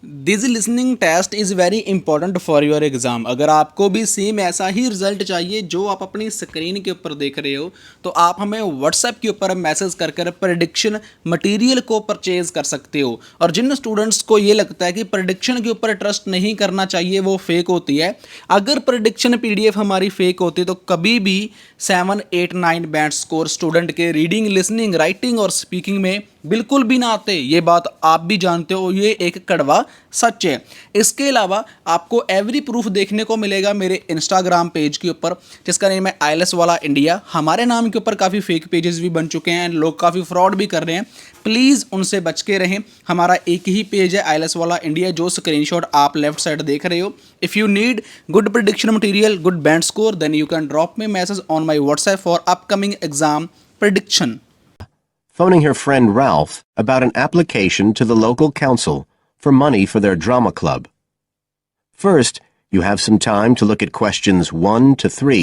This listening test is very important for your exam. अगर आपको भी सेम ऐसा ही रिजल्ट चाहिए जो आप अपनी स्क्रीन के ऊपर देख रहे हो, तो आप हमें व्हाट्सएप के ऊपर मैसेज कर कर प्रेडिक्शन मटेरियल को परचेज कर सकते हो। और जिन स्टूडेंट्स को ये लगता है कि प्रेडिक्शन के ऊपर ट्रस्ट नहीं करना चाहिए, वो फेक होती है, अगर प्रेडिक्शन पीडीएफ हमारी फेक होती तो कभी भी 7, 8, 9 बैंड स्कोर स्टूडेंट के रीडिंग, लिसनिंग, राइटिंग और स्पीकिंग में बिल्कुल भी ना आते। ये बात आप भी जानते हो, ये एक कड़वा सच है। इसके अलावा आपको एवरी प्रूफ देखने को मिलेगा मेरे इंस्टाग्राम पेज के ऊपर, जिसका नेम है आईएलएस वाला इंडिया। हमारे नाम के ऊपर काफ़ी फेक पेजेस भी बन चुके हैं, लोग काफ़ी फ्रॉड भी कर रहे हैं। प्लीज़ उनसे बच के रहें। हमारा एक ही पेज है आईएलएस वाला इंडिया, जो स्क्रीनशॉट आप लेफ्ट साइड देख रहे हो। If you need good prediction material, good band score, then you can drop me message on my WhatsApp for upcoming exam prediction. Phoning her friend Ralph about an application to the local council for money for their drama club. First, you have some time to look at questions 1 to 3.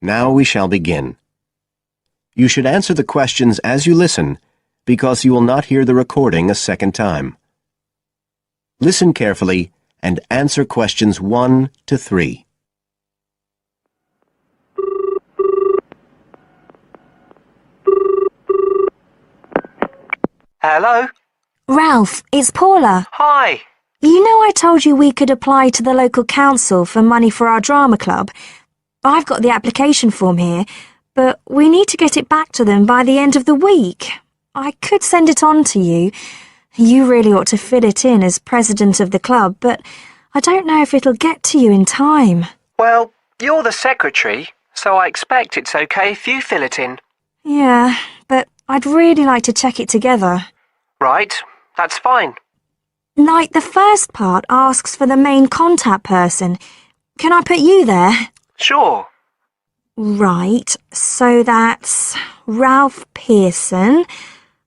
Now we shall begin. You should answer the questions as you listen, because you will not hear the recording a second time. Listen carefully and answer questions 1 to 3. Hello? Ralph, it's Paula. Hi. You know I told you we could apply to the local council for money for our drama club? I've got the application form here, but we need to get it back to them by the end of the week. I could send it on to you. You really ought to fill it in as president of the club, but I don't know if it'll get to you in time. Well, you're the secretary, so I expect it's okay if you fill it in. Yeah, but I'd really like to check it together. Right, that's fine. Like, the first part asks for the main contact person. Can I put you there? Sure. Right, so that's Ralph Pearson.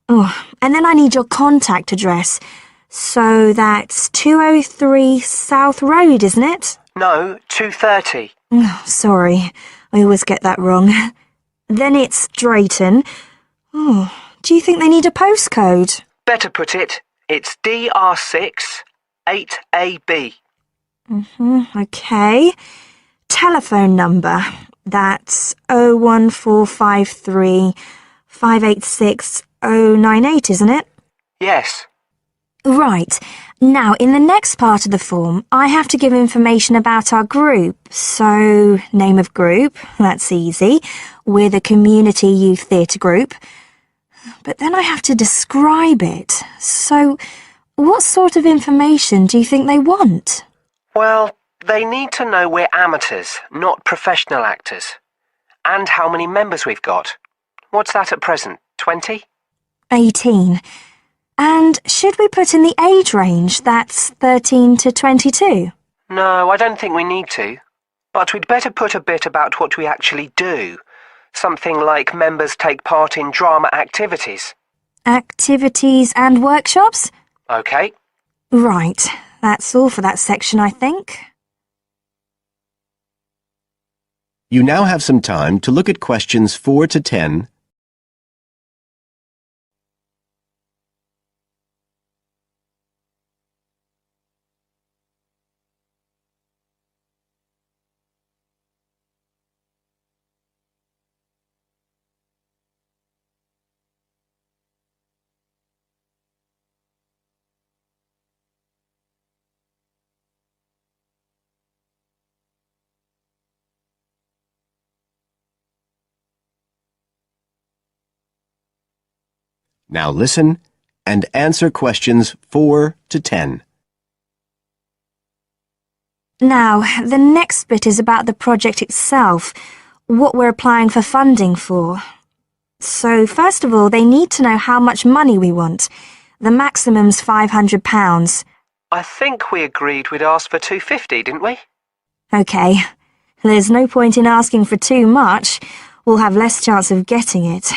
Oh, and then I need your contact address. So that's 203 South Road, isn't it? No, 2:30. Oh, sorry, I always get that wrong. Then it's Drayton. Oh, do you think they need a postcode? Better put it, it's DR6 8AB. Okay. Telephone number. That's 01453 586 098, isn't it? Yes. Right. Now, in the next part of the form, I have to give information about our group. So, name of group, that's easy. We're the Community Youth Theatre Group. But then I have to describe it. So, what sort of information do you think they want? Well, they need to know we're amateurs, not professional actors. And how many members we've got. What's that at present, 20? 18. And should we put in the age range? That's 13 to 22. No, I don't think we need to. But we'd better put a bit about what we actually do. Something like members take part in drama activities. Activities and workshops? Okay. Right. That's all for that section, I think. You now have some time to look at questions 4 to 10. Now listen and answer questions 4 to 10. Now, the next bit is about the project itself, what we're applying for funding for. So, first of all, they need to know how much money we want. The maximum's £500. I think we agreed we'd ask for 250, didn't we? Okay. There's no point in asking for too much. We'll have less chance of getting it.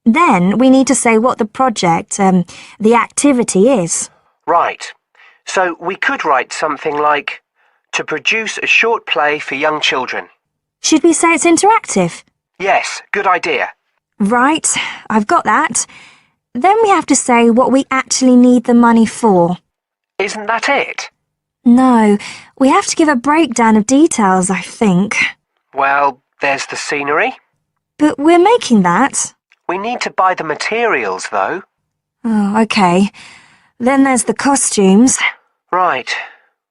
Then we need to say what the project, the activity is. Right. So we could write something like, to produce a short play for young children. Should we say it's interactive? Yes, good idea. Right, I've got that. Then we have to say what we actually need the money for. Isn't that it? No, we have to give a breakdown of details, I think. Well, there's the scenery. But we're making that. We need to buy the materials, though. Oh, okay. Then there's the costumes. Right.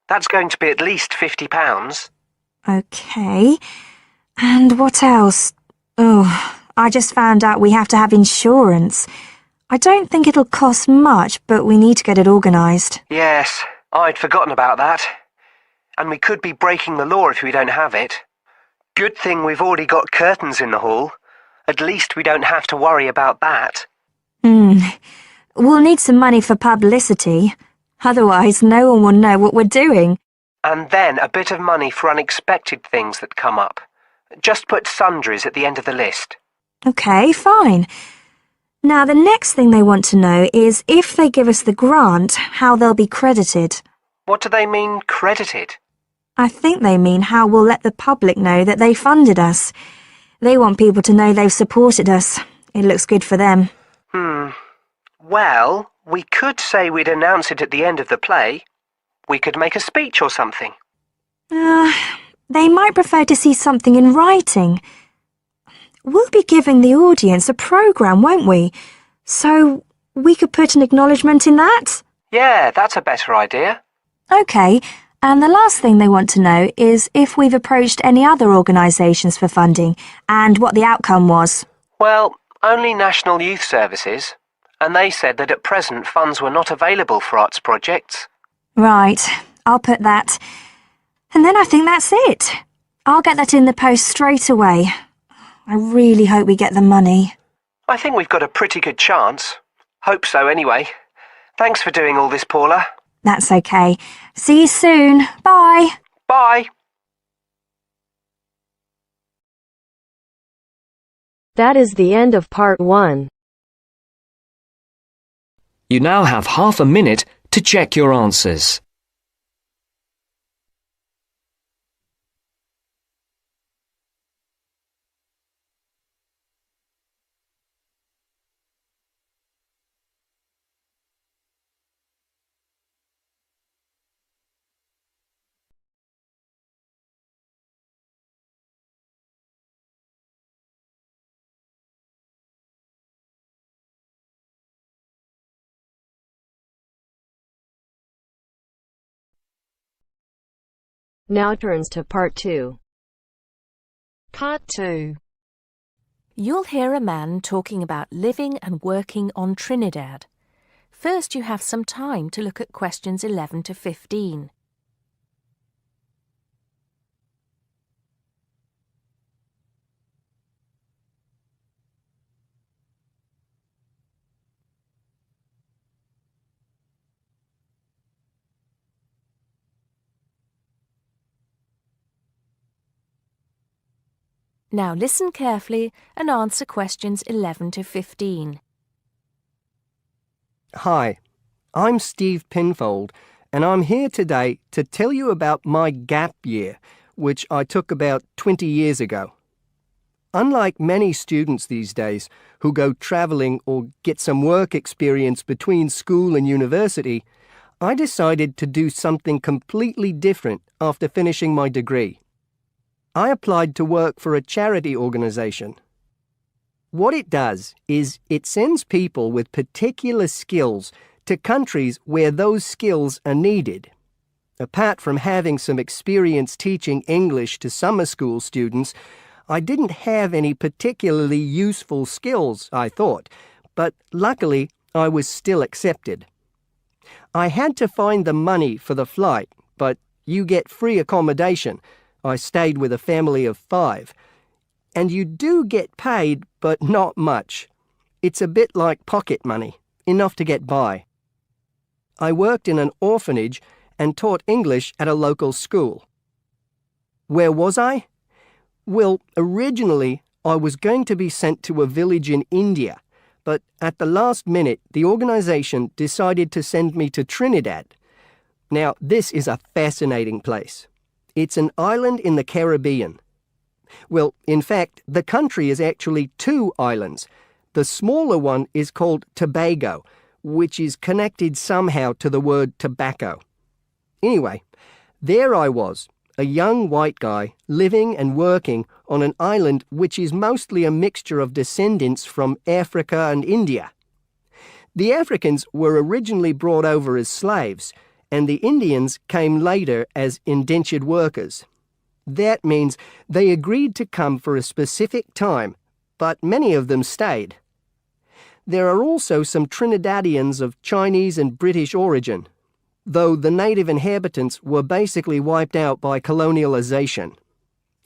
That's going to be at least £50. Okay. And what else? Oh, I just found out we have to have insurance. I don't think it'll cost much, but we need to get it organised. Yes, I'd forgotten about that. And we could be breaking the law if we don't have it. Good thing we've already got curtains in the hall. At least we don't have to worry about that. We'll need some money for publicity. Otherwise, no one will know what we're doing. And then a bit of money for unexpected things that come up. Just put sundries at the end of the list. Okay, fine. Now, the next thing they want to know is if they give us the grant, how they'll be credited. What do they mean, credited? I think they mean how we'll let the public know that they funded us. They want people to know they've supported us. It looks good for them. Well, we could say we'd announce it at the end of the play. We could make a speech or something. They might prefer to see something in writing. We'll be giving the audience a programme, won't we? So we could put an acknowledgement in that? Yeah, that's a better idea. Okay, and the last thing they want to know is if we've approached any other organisations for funding and what the outcome was. Well, only National Youth Services. And they said that at present funds were not available for arts projects. Right, I'll put that. And then I think that's it. I'll get that in the post straight away. I really hope we get the money. I think we've got a pretty good chance. Hope so, anyway. Thanks for doing all this, Paula. That's okay. See you soon. Bye. Bye. That is the end of part 1. You now have half a minute to check your answers. Now turns to part 2. Part 2. You'll hear a man talking about living and working on Trinidad. First, you have some time to look at questions 11 to 15. Now listen carefully and answer questions 11 to 15. Hi, I'm Steve Pinfold, and I'm here today to tell you about my gap year, which I took about 20 years ago. Unlike many students these days who go travelling or get some work experience between school and university, I decided to do something completely different after finishing my degree. I applied to work for a charity organisation. What it does is it sends people with particular skills to countries where those skills are needed. Apart from having some experience teaching English to summer school students, I didn't have any particularly useful skills, I thought, but luckily I was still accepted. I had to find the money for the flight, but you get free accommodation. I stayed with a family of 5. And you do get paid, but not much. It's a bit like pocket money, enough to get by. I worked in an orphanage and taught English at a local school. Where was I? Well, originally I was going to be sent to a village in India, but at the last minute the organisation decided to send me to Trinidad. Now, this is a fascinating place. It's an island in the Caribbean. Well, in fact, the country is actually 2 islands. The smaller one is called Tobago, which is connected somehow to the word tobacco. Anyway, there I was, a young white guy living and working on an island which is mostly a mixture of descendants from Africa and India. The Africans were originally brought over as slaves, and the Indians came later as indentured workers. That means they agreed to come for a specific time, but many of them stayed. There are also some Trinidadians of Chinese and British origin, though the native inhabitants were basically wiped out by colonialization.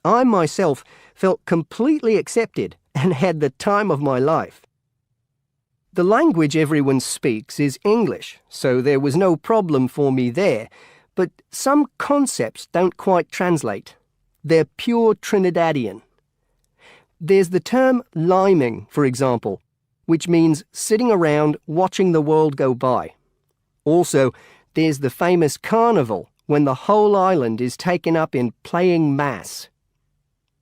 I myself felt completely accepted and had the time of my life. The language everyone speaks is English, so there was no problem for me there, but some concepts don't quite translate. They're pure Trinidadian. There's the term liming, for example, which means sitting around watching the world go by. Also, there's the famous carnival, when the whole island is taken up in playing mass.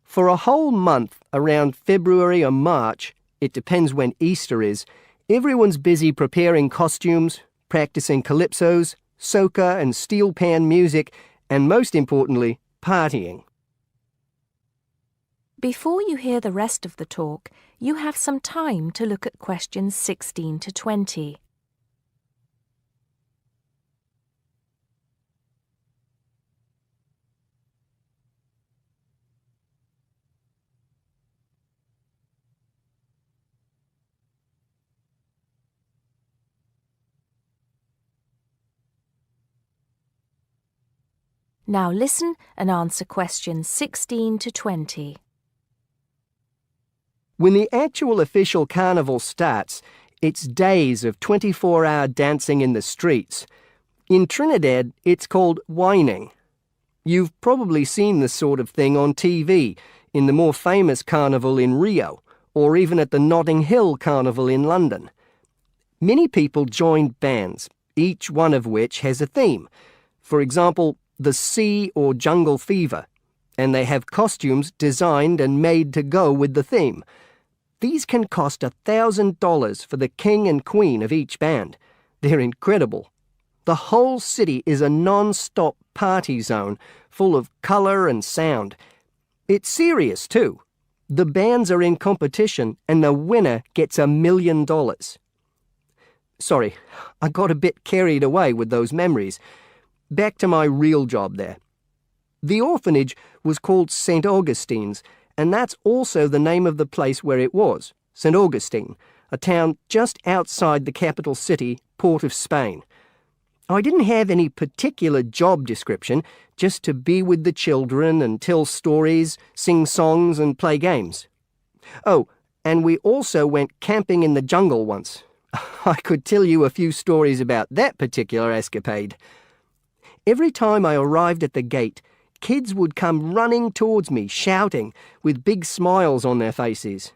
For a whole month, around February or March, it depends when Easter is, everyone's busy preparing costumes, practicing calypsos, soca and steel pan music, and most importantly, partying. Before you hear the rest of the talk, you have some time to look at questions 16 to 20. Now listen and answer questions 16 to 20. When the actual official carnival starts, it's days of 24-hour dancing in the streets. In Trinidad, it's called whining. You've probably seen this sort of thing on TV, in the more famous carnival in Rio, or even at the Notting Hill Carnival in London. Many people join bands, each one of which has a theme. For example, the Sea or Jungle Fever, and they have costumes designed and made to go with the theme. These can cost $1,000 for the king and queen of each band. They're incredible. The whole city is a non-stop party zone, full of colour and sound. It's serious too. The bands are in competition and the winner gets $1 million. Sorry, I got a bit carried away with those memories. Back to my real job there. The orphanage was called St. Augustine's, and that's also the name of the place where it was, St. Augustine, a town just outside the capital city, Port of Spain. I didn't have any particular job description, just to be with the children and tell stories, sing songs and play games. Oh, and we also went camping in the jungle once. I could tell you a few stories about that particular escapade. Every time I arrived at the gate, kids would come running towards me, shouting, with big smiles on their faces.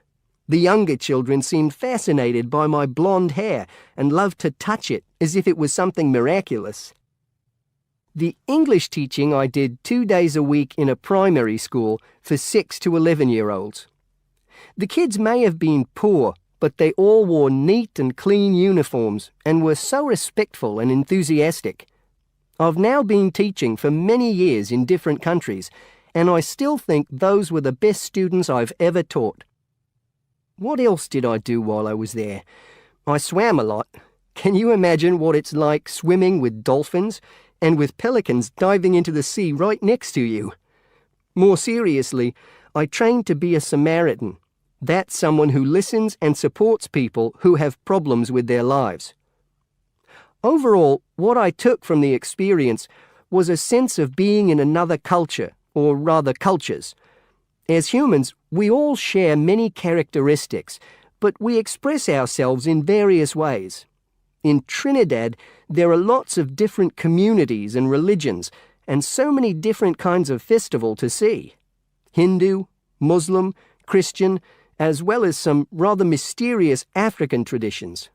The younger children seemed fascinated by my blonde hair and loved to touch it as if it was something miraculous. The English teaching I did 2 days a week in a primary school for 6 to 11-year-olds. The kids may have been poor, but they all wore neat and clean uniforms and were so respectful and enthusiastic. I've now been teaching for many years in different countries, and I still think those were the best students I've ever taught. What else did I do while I was there? I swam a lot. Can you imagine what it's like swimming with dolphins and with pelicans diving into the sea right next to you? More seriously, I trained to be a Samaritan. That's someone who listens and supports people who have problems with their lives. Overall, what I took from the experience was a sense of being in another culture, or rather cultures. As humans, we all share many characteristics, but we express ourselves in various ways. In Trinidad, there are lots of different communities and religions, and so many different kinds of festival to see. Hindu, Muslim, Christian, as well as some rather mysterious African traditions.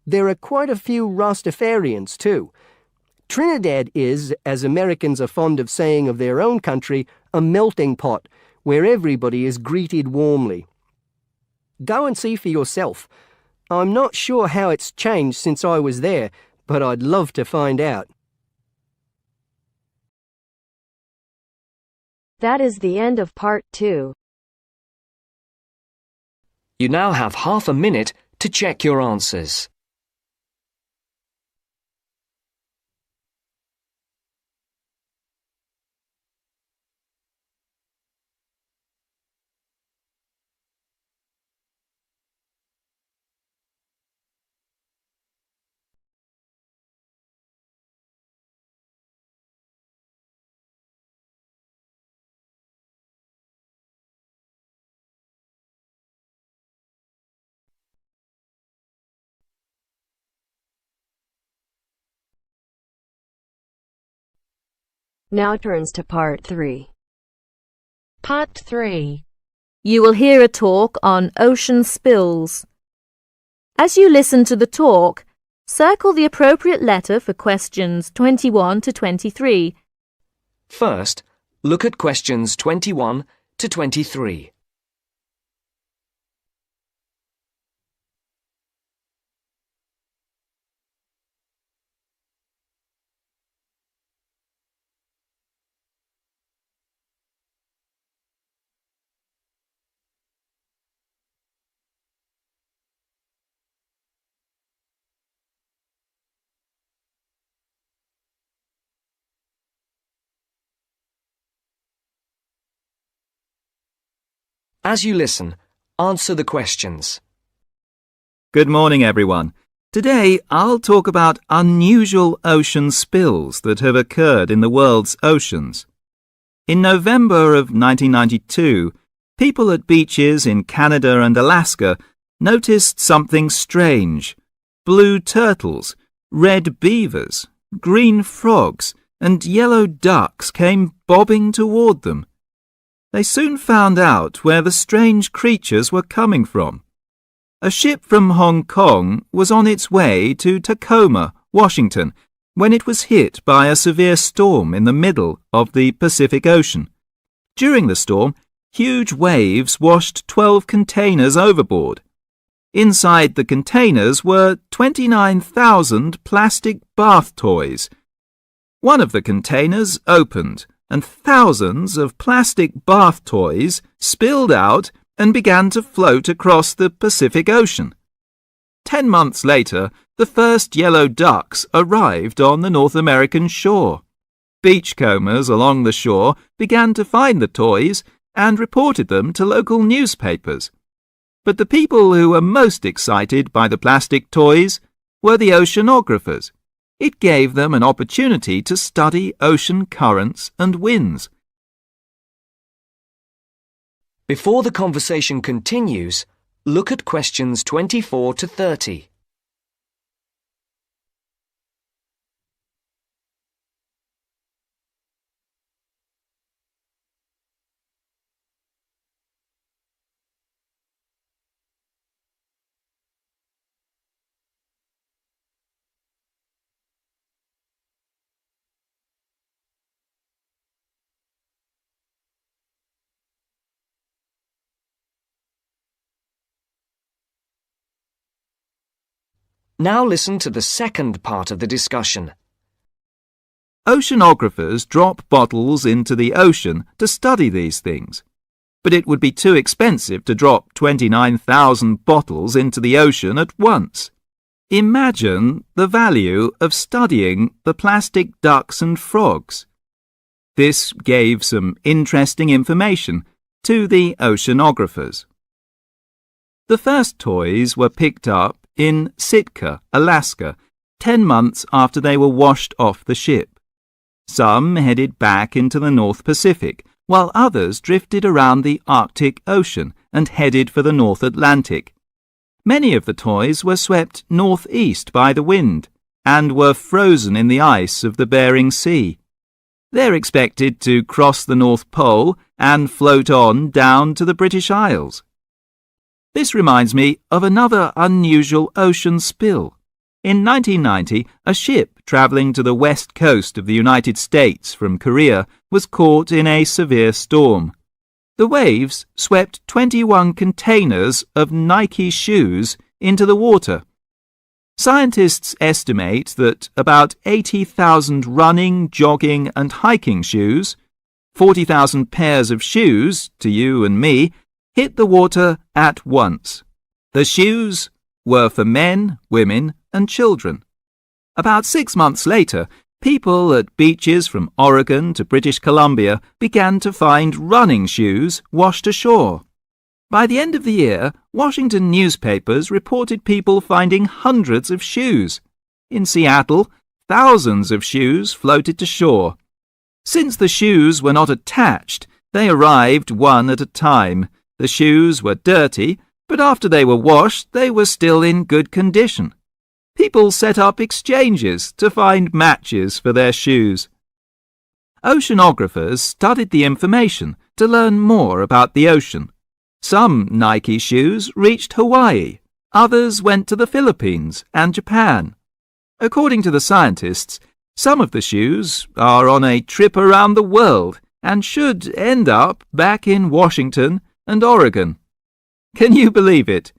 There are quite a few Rastafarians too. Trinidad is, as Americans are fond of saying of their own country, a melting pot where everybody is greeted warmly. Go and see for yourself. I'm not sure how it's changed since I was there, but I'd love to find out. That is the end of part 2. You now have half a minute to check your answers. Now turns to part 3. Part 3. You will hear a talk on ocean spills. As you listen to the talk, circle the appropriate letter for questions 21 to 23. First, look at questions 21 to 23. As you listen, answer the questions. Good morning, everyone. Today, I'll talk about unusual ocean spills that have occurred in the world's oceans. In November of 1992, people at beaches in Canada and Alaska noticed something strange. Blue turtles, red beavers, green frogs, and yellow ducks came bobbing toward them. They soon found out where the strange creatures were coming from. A ship from Hong Kong was on its way to Tacoma, Washington, when it was hit by a severe storm in the middle of the Pacific Ocean. During the storm, huge waves washed 12 containers overboard. Inside the containers were 29,000 plastic bath toys. One of the containers opened, and thousands of plastic bath toys spilled out and began to float across the Pacific Ocean. 10 months later, the first yellow ducks arrived on the North American shore. Beachcombers along the shore began to find the toys and reported them to local newspapers. But the people who were most excited by the plastic toys were the oceanographers. It gave them an opportunity to study ocean currents and winds. Before the conversation continues, look at questions 24 to 30. Now listen to the second part of the discussion. Oceanographers drop bottles into the ocean to study these things. But it would be too expensive to drop 29,000 bottles into the ocean at once. Imagine the value of studying the plastic ducks and frogs. This gave some interesting information to the oceanographers. The first toys were picked up in Sitka, Alaska, 10 months after they were washed off the ship. Some headed back into the North Pacific, while others drifted around the Arctic Ocean and headed for the North Atlantic. Many of the toys were swept northeast by the wind and were frozen in the ice of the Bering Sea. They're expected to cross the North Pole and float on down to the British Isles. This reminds me of another unusual ocean spill. In 1990, a ship travelling to the west coast of the United States from Korea was caught in a severe storm. The waves swept 21 containers of Nike shoes into the water. Scientists estimate that about 80,000 running, jogging and hiking shoes, 40,000 pairs of shoes, to you and me, hit the water at once. The shoes were for men, women and children. About 6 months later, people at beaches from Oregon to British Columbia began to find running shoes washed ashore. By the end of the year, Washington newspapers reported people finding hundreds of shoes. In Seattle, thousands of shoes floated to shore. Since the shoes were not attached, they arrived one at a time. The shoes were dirty, but after they were washed, they were still in good condition. People set up exchanges to find matches for their shoes. Oceanographers studied the information to learn more about the ocean. Some Nike shoes reached Hawaii, others went to the Philippines and Japan. According to the scientists, some of the shoes are on a trip around the world and should end up back in Washington and Oregon. Can you believe it?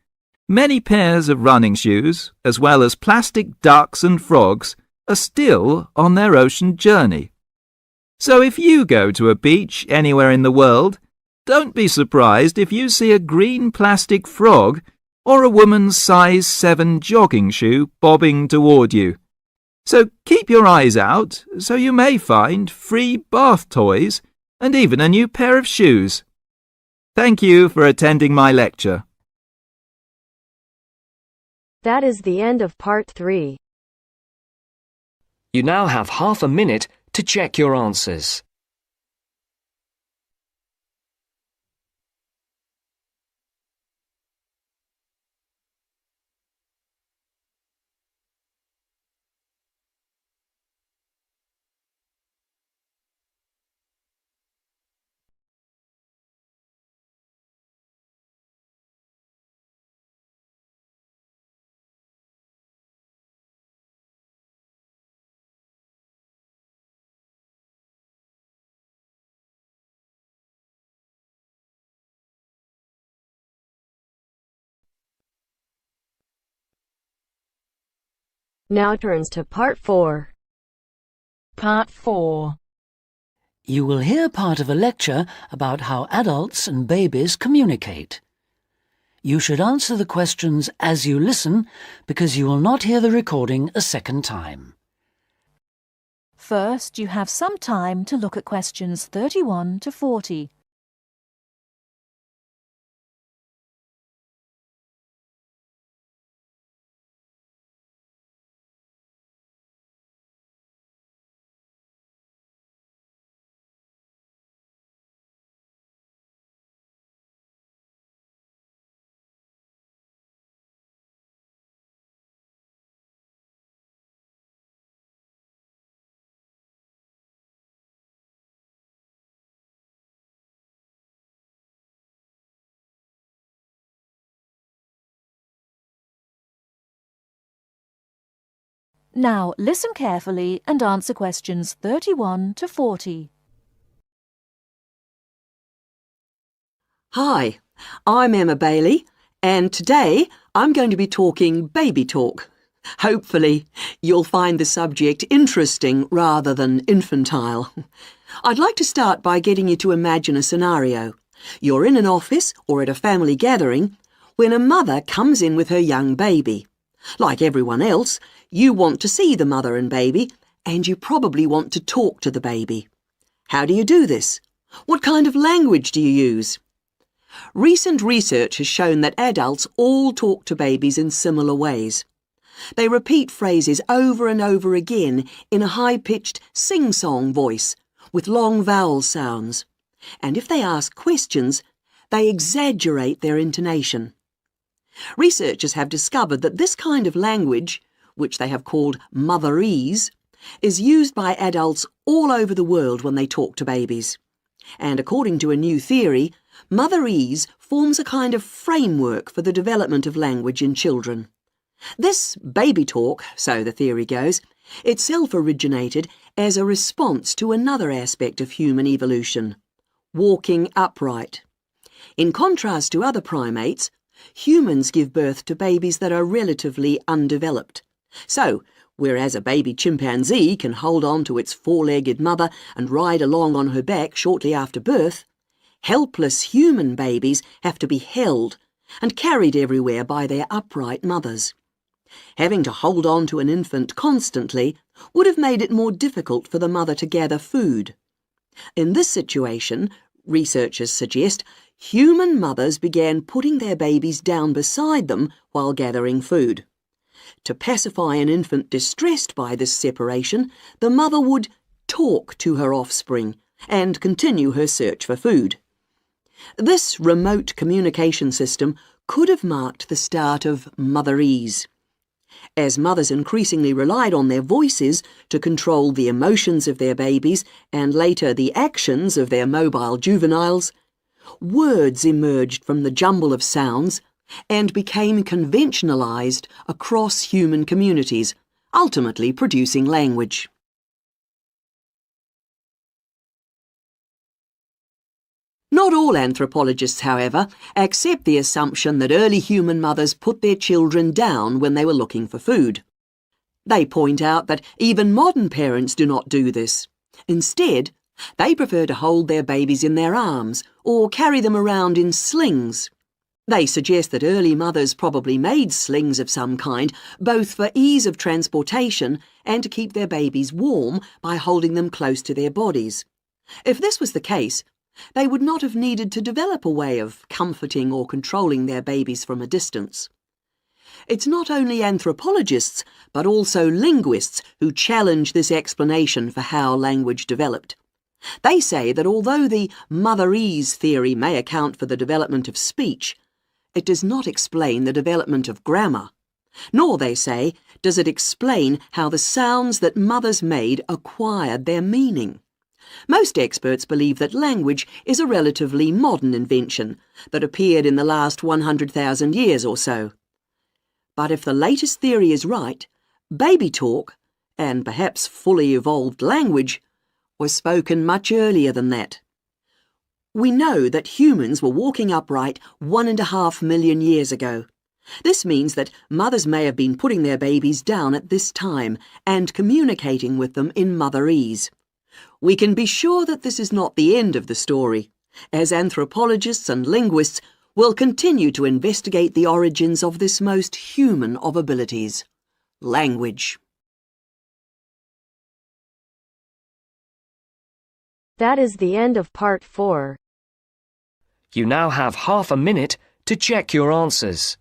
Many pairs of running shoes, as well as plastic ducks and frogs, are still on their ocean journey. So if you go to a beach anywhere in the world, don't be surprised if you see a green plastic frog or a woman's size 7 jogging shoe bobbing toward you. So keep your eyes out so you may find free bath toys and even a new pair of shoes. Thank you for attending my lecture. That is the end of part 3. You now have half a minute to check your answers. Now turns to part 4. Part 4. You will hear part of a lecture about how adults and babies communicate. You should answer the questions as you listen because you will not hear the recording a second time. First, you have some time to look at questions 31 to 40. Now listen carefully and answer questions 31 to 40. Hi, I'm Emma Bailey, and today I'm going to be talking baby talk. Hopefully, you'll find the subject interesting rather than infantile. I'd like to start by getting you to imagine a scenario. You're in an office or at a family gathering when a mother comes in with her young baby. Like everyone else, you want to see the mother and baby, and you probably want to talk to the baby. How do you do this? What kind of language do you use? Recent research has shown that adults all talk to babies in similar ways. They repeat phrases over and over again in a high-pitched sing-song voice with long vowel sounds. And if they ask questions, they exaggerate their intonation. Researchers have discovered that this kind of language, which they have called motherese, is used by adults all over the world when they talk to babies. And according to a new theory, motherese forms a kind of framework for the development of language in children. This baby talk, so the theory goes, itself originated as a response to another aspect of human evolution, walking upright. In contrast to other primates, humans give birth to babies that are relatively undeveloped. So, whereas a baby chimpanzee can hold on to its four-legged mother and ride along on her back shortly after birth, helpless human babies have to be held and carried everywhere by their upright mothers. Having to hold on to an infant constantly would have made it more difficult for the mother to gather food. In this situation, researchers suggest, human mothers began putting their babies down beside them while gathering food. To pacify an infant distressed by this separation, the mother would talk to her offspring and continue her search for food. This remote communication system could have marked the start of motherese. As mothers increasingly relied on their voices to control the emotions of their babies and later the actions of their mobile juveniles, words emerged from the jumble of sounds and became conventionalized across human communities, ultimately producing language. Not all anthropologists, however, accept the assumption that early human mothers put their children down when they were looking for food. They point out that even modern parents do not do this. Instead, they prefer to hold their babies in their arms or carry them around in slings. They suggest that early mothers probably made slings of some kind, both for ease of transportation and to keep their babies warm by holding them close to their bodies. If this was the case, they would not have needed to develop a way of comforting or controlling their babies from a distance. It's not only anthropologists, but also linguists who challenge this explanation for how language developed. They say that although the motherese theory may account for the development of speech, it does not explain the development of grammar. Nor, they say, does it explain how the sounds that mothers made acquired their meaning. Most experts believe that language is a relatively modern invention that appeared in the last 100,000 years or so. But if the latest theory is right, baby talk, and perhaps fully evolved language, was spoken much earlier than that. We know that humans were walking upright 1.5 million years ago. This means that mothers may have been putting their babies down at this time and communicating with them in motherese. We can be sure that this is not the end of the story, as anthropologists and linguists will continue to investigate the origins of this most human of abilities, language. That is the end of part 4. You now have half a minute to check your answers.